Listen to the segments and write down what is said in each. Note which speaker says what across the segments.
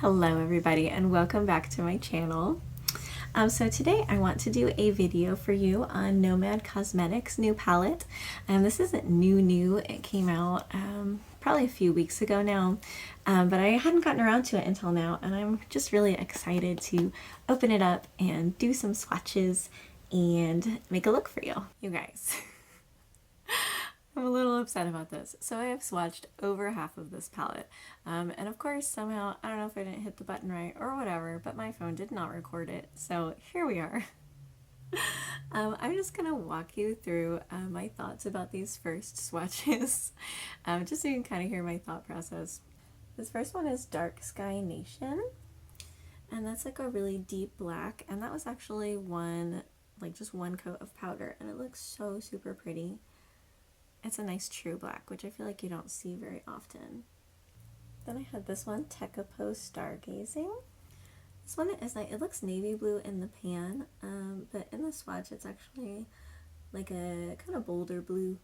Speaker 1: Hello everybody and welcome back to my channel. So today I want to do a video for you on Nomad Cosmetics new palette. And this isn't new, it came out probably a few weeks ago now, but I hadn't gotten around to it until now, and I'm just really excited to open it up and do some swatches and make a look for you. You guys. I'm a little upset about this. So I have swatched over half of this palette. And of course, somehow, I don't know if I didn't hit the button right or whatever, but my phone did not record it. So here we are. I'm just going to walk you through my thoughts about these first swatches, just so you can kind of hear my thought process. This first one is Dark Sky Nation. And that's like a really deep black. And that was actually just one coat of powder. And it looks so super pretty. It's a nice true black, which I feel like you don't see very often. Then I had this one, Tecapo Stargazing. This one is like, it looks navy blue in the pan, but in the swatch it's actually like a kind of bolder blue,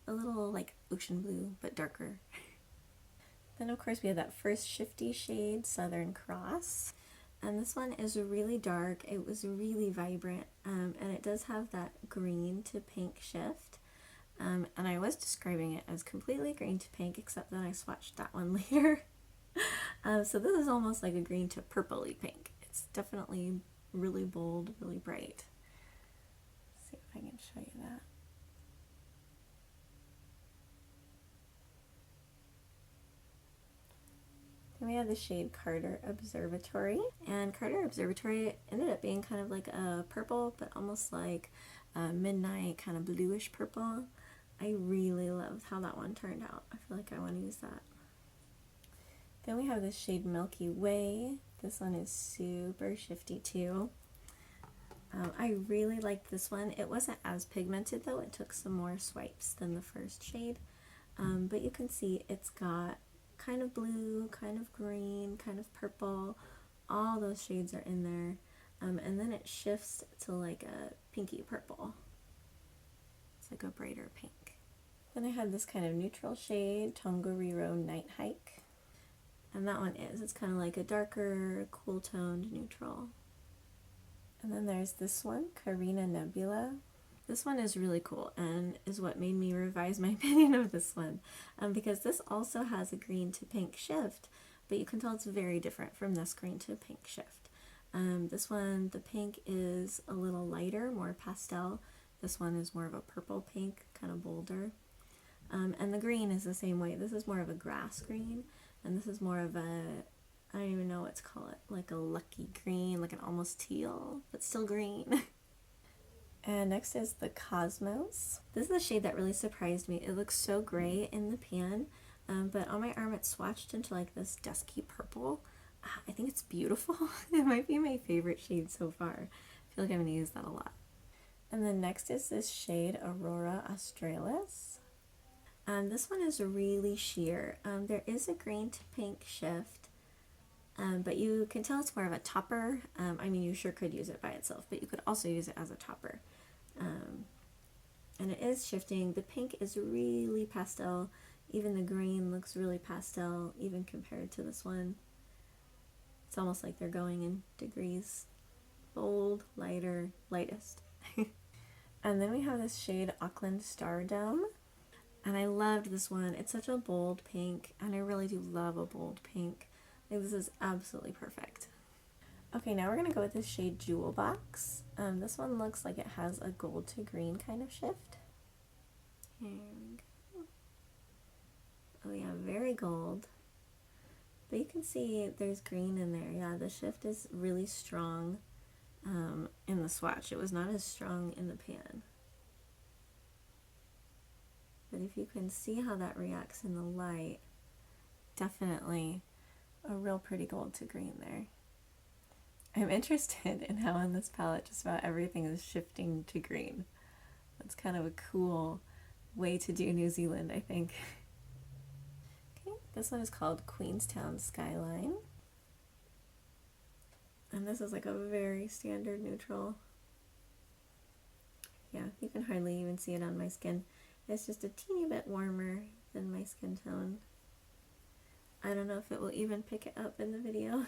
Speaker 1: a little like ocean blue, but darker. Then of course we have that first shifty shade, Southern Cross. And this one is really dark, it was really vibrant, and it does have that green to pink shift. And I was describing it as completely green to pink, except that I swatched that one later. So this is almost like a green to purpley pink. It's definitely really bold, really bright. Let's see if I can show you that. Then we have the shade Carter Observatory. And Carter Observatory ended up being kind of like a purple, but almost like a midnight kind of bluish purple. I really loved how that one turned out. I feel like I want to use that. Then we have this shade Milky Way. This one is super shifty too. I really liked this one. It wasn't as pigmented though. It took some more swipes than the first shade. But you can see it's got kind of blue, kind of green, kind of purple. All those shades are in there. And then it shifts to like a pinky purple. It's like a brighter pink. Then I had this kind of neutral shade, Tongariro Night Hike. And that one it's kind of like a darker, cool toned neutral. And then there's this one, Carina Nebula. This one is really cool and is what made me revise my opinion of this one. Because this also has a green to pink shift, but you can tell it's very different from this green to pink shift. This one, the pink is a little lighter, more pastel. This one is more of a purple pink, kind of bolder. And the green is the same way. This is more of a grass green, and this is more of a, I don't even know what to call it, like a lucky green, like an almost teal, but still green. And next is the Cosmos. This is the shade that really surprised me. It looks so gray in the pan, but on my arm it's swatched into like this dusky purple. I think it's beautiful. It might be my favorite shade so far. I feel like I'm going to use that a lot. And then next is this shade Aurora Australis. This one is really sheer. There is a green to pink shift, but you can tell it's more of a topper. I mean, you sure could use it by itself, but you could also use it as a topper. And it is shifting. The pink is really pastel. Even the green looks really pastel, even compared to this one. It's almost like they're going in degrees. Bold, lighter, lightest. And then we have this shade Auckland Stardome. And I loved this one. It's such a bold pink, and I really do love a bold pink. I think this is absolutely perfect. Okay, now we're going to go with this shade Jewel Box. This one looks like it has a gold to green kind of shift. Here we go. Oh yeah, very gold. But you can see there's green in there. Yeah, the shift is really strong in the swatch. It was not as strong in the pan. But if you can see how that reacts in the light, definitely a real pretty gold to green there. I'm interested in how on this palette just about everything is shifting to green. That's kind of a cool way to do New Zealand, I think. Okay, this one is called Queenstown Skyline. And this is like a very standard neutral. Yeah, you can hardly even see it on my skin. It's just a teeny bit warmer than my skin tone. I don't know if it will even pick it up in the video.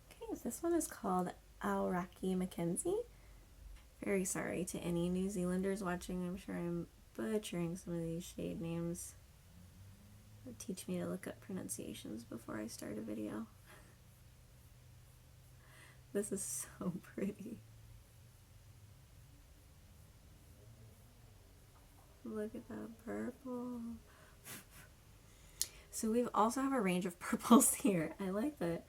Speaker 1: Okay, so this one is called Aoraki Mackenzie. Very sorry to any New Zealanders watching. I'm sure I'm butchering some of these shade names. Teach me to look up pronunciations before I start a video. This is so pretty. Look at that purple. So we also have a range of purples here. I like that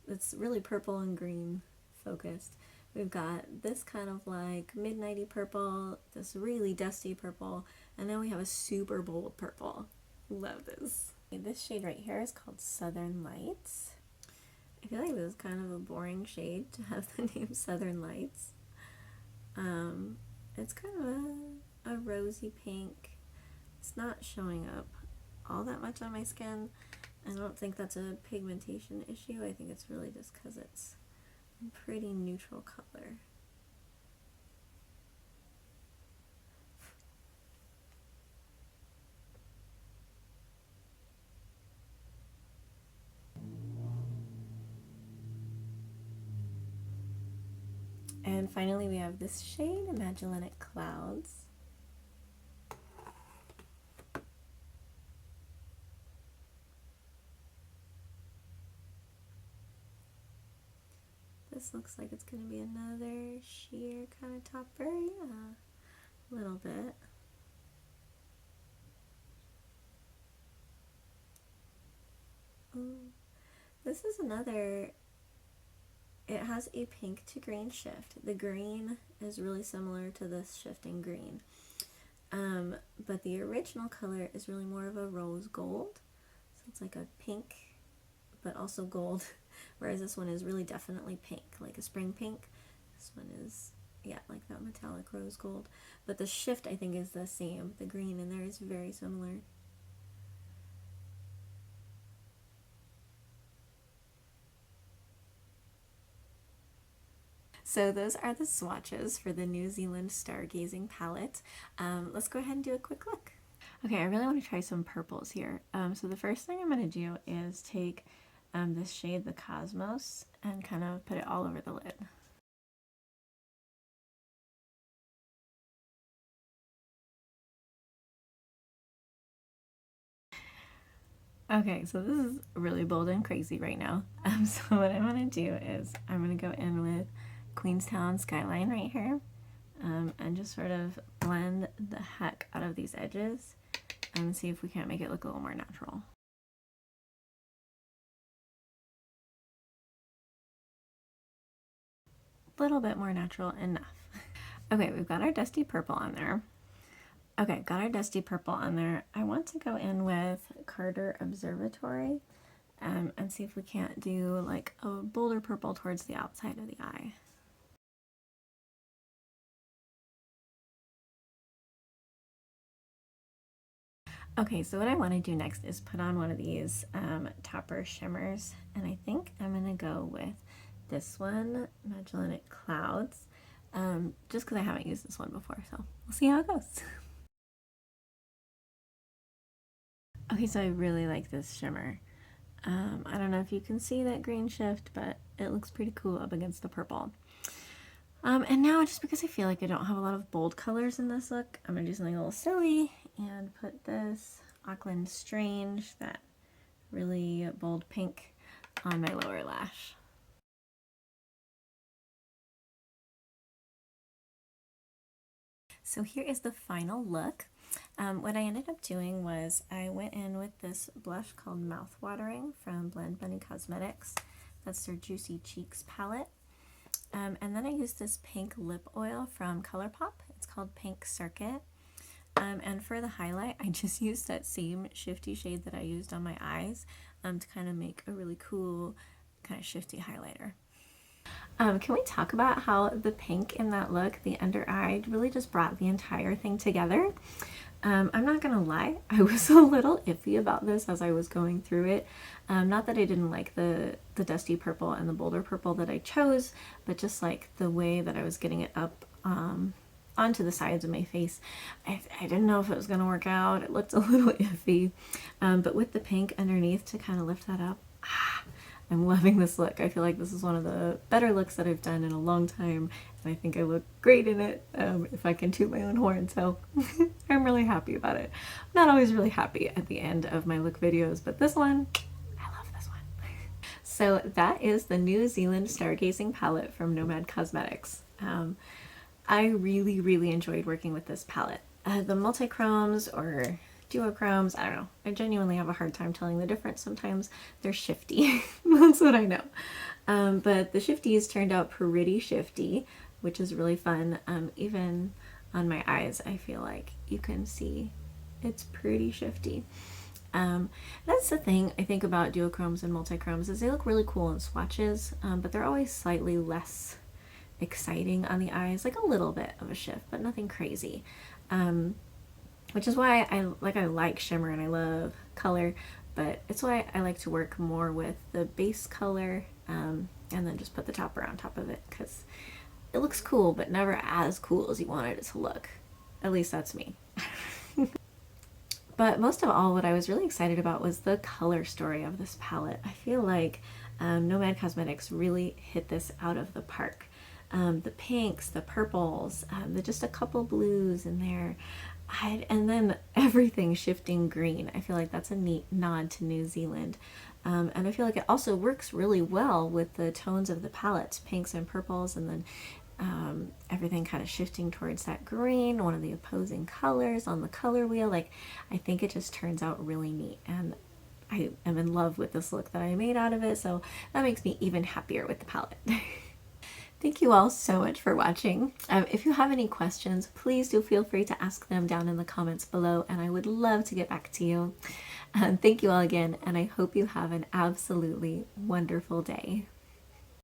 Speaker 1: it's really purple and green focused. We've got this kind of like midnighty purple, this really dusty purple, and then we have a super bold purple. Love this. This shade right here is called Southern Lights. I feel like this is kind of a boring shade to have the name Southern Lights. It's kind of a rosy pink. It's not showing up all that much on my skin. I don't think that's a pigmentation issue. I think it's really just because it's a pretty neutral color. And finally we have this shade, Magellanic Clouds. This looks like it's going to be another sheer kind of topper, yeah, a little bit. This is another, it has a pink to green shift. The green is really similar to this shifting green. But the original color is really more of a rose gold. So it's like a pink, but also gold. Whereas this one is really definitely pink, like a spring pink. This one is, yeah, like that metallic rose gold. But the shift, I think, is the same. The green in there is very similar. So those are the swatches for the New Zealand Stargazing palette. Let's go ahead and do a quick look. Okay, I really want to try some purples here. So the first thing I'm going to do is take this shade, the Cosmos, and kind of put it all over the lid. Okay, so this is really bold and crazy right now. So what I'm going to do is I'm going to go in with Queenstown Skyline right here, and just sort of blend the heck out of these edges and see if we can't make it look a little more natural. A little bit more natural enough. Okay, we've got our dusty purple on there. Okay, got our dusty purple on there. I want to go in with Carter Observatory and see if we can't do like a bolder purple towards the outside of the eye. Okay, so what I want to do next is put on one of these topper shimmers, and I think I'm going to go with this one, Magellanic Clouds, just because I haven't used this one before, so we'll see how it goes. Okay, so I really like this shimmer. I don't know if you can see that green shift, but it looks pretty cool up against the purple. And now, just because I feel like I don't have a lot of bold colors in this look, I'm going to do something a little silly and put this Auckland Strange, that really bold pink, on my lower lash. So here is the final look. What I ended up doing was I went in with this blush called Mouth Watering from Nomad Cosmetics. That's their Juicy Cheeks palette. And then I used this pink lip oil from ColourPop. It's called Pink Circuit. And for the highlight, I just used that same shifty shade that I used on my eyes to kind of make a really cool kind of shifty highlighter. Can we talk about how the pink in that look, the under eye, really just brought the entire thing together? I'm not gonna lie, I was a little iffy about this as I was going through it. Not that I didn't like the dusty purple and the bolder purple that I chose, but just like the way that I was getting it up onto the sides of my face. I didn't know if it was gonna work out. It looked a little iffy. But with the pink underneath to kind of lift that up, I'm loving this look. I feel like this is one of the better looks that I've done in a long time, and I think I look great in it, if I can toot my own horn, so I'm really happy about it. I'm not always really happy at the end of my look videos, but this one, I love this one. So that is the New Zealand Stargazing palette from Nomad Cosmetics. I really, really enjoyed working with this palette. The multi-chromes or duochromes, I don't know. I genuinely have a hard time telling the difference. Sometimes they're shifty. That's what I know. But the shifties turned out pretty shifty, which is really fun. Even on my eyes, I feel like you can see it's pretty shifty. That's the thing I think about duochromes and multichromes is they look really cool in swatches, but they're always slightly less exciting on the eyes, like a little bit of a shift, but nothing crazy. Which is why I like shimmer and I love color, but it's why I like to work more with the base color and then just put the topper on top of it, because it looks cool, but never as cool as you wanted it to look. At least that's me. But most of all, what I was really excited about was the color story of this palette. I feel like Nomad Cosmetics really hit this out of the park. The pinks, the purples, just a couple blues in there. And then everything shifting green. I feel like that's a neat nod to New Zealand. And I feel like it also works really well with the tones of the palettes, pinks and purples, and then everything kind of shifting towards that green, one of the opposing colors on the color wheel. Like, I think it just turns out really neat, and I am in love with this look that I made out of it, so that makes me even happier with the palette. Thank you all so much for watching. If you have any questions, please do feel free to ask them down in the comments below, and I would love to get back to you. Thank you all again, and I hope you have an absolutely wonderful day.